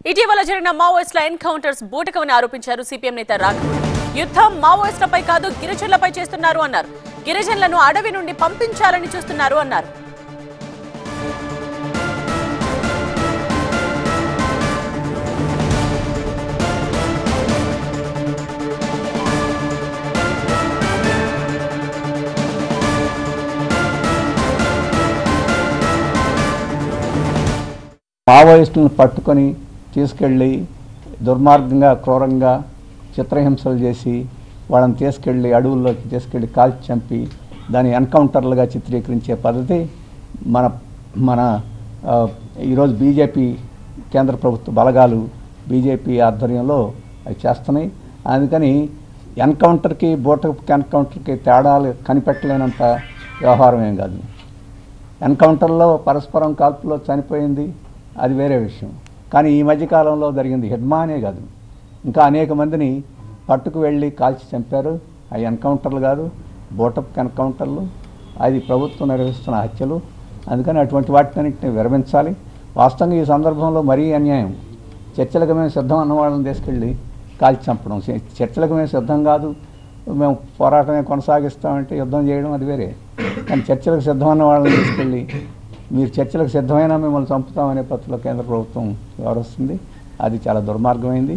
ఇటీవల జరిగిన మావోయిస్టుల ఎన్కౌంటర్స్ బూటకమని ఆరోపించారు సిపిఎం నేత రాఘవులు. యుద్ధం మావోయిస్టులపై కాదు గిరిజనులపై చేస్తున్నారు అన్నారు. గిరిజనులను అడవి నుండి పంపించాలని చూస్తున్నారు అన్నారు. మావోయిస్టులను పట్టుకొని తీసుకెళ్ళి దుర్మార్గంగా క్రూరంగా చిత్రహింసలు చేసి వాళ్ళని తీసుకెళ్ళి అడవుల్లోకి తీసుకెళ్ళి కాల్చి చంపి దాని ఎన్కౌంటర్లుగా చిత్రీకరించే పద్ధతి మన ఈరోజు బీజేపీ కేంద్ర ప్రభుత్వ బలగాలు బీజేపీ ఆధ్వర్యంలో అవి చేస్తున్నాయి. అందుకని ఎన్కౌంటర్కి బూటకపు ఎన్కౌంటర్కి తేడాలు కనిపెట్టలేనంత వ్యవహారం ఏం కాదు. ఎన్కౌంటర్లో పరస్పరం కాల్పులో చనిపోయింది అది వేరే విషయం. కానీ ఈ మధ్యకాలంలో జరిగింది హిడ్మానే కాదు, ఇంకా అనేక మందిని పట్టుకు వెళ్ళి కాల్చి చంపారు. అవి ఎన్కౌంటర్లు కాదు, బూటప్ ఎన్కౌంటర్లు. అది ప్రభుత్వం నిర్వహిస్తున్న హత్యలు. అందుకని అటువంటి వాటినన్నింటినీ విరమించాలి. వాస్తవంగా ఈ సందర్భంలో మరీ అన్యాయం. చర్చలకు మేము సిద్ధం అన్న వాళ్ళని తీసుకెళ్ళి కాల్చి చంపడం. చర్చలకు మేము సిద్ధం కాదు, మేము పోరాటమే కొనసాగిస్తామంటే యుద్ధం చేయడం అది వేరే. కానీ చర్చలకు సిద్ధం అన్న వాళ్ళని తీసుకెళ్ళి మీరు చర్చలకు సిద్ధమైనా మిమ్మల్ని చంపుతామనే పద్ధతిలో కేంద్ర ప్రభుత్వం వ్యవహరిస్తుంది. అది చాలా దుర్మార్గమైంది.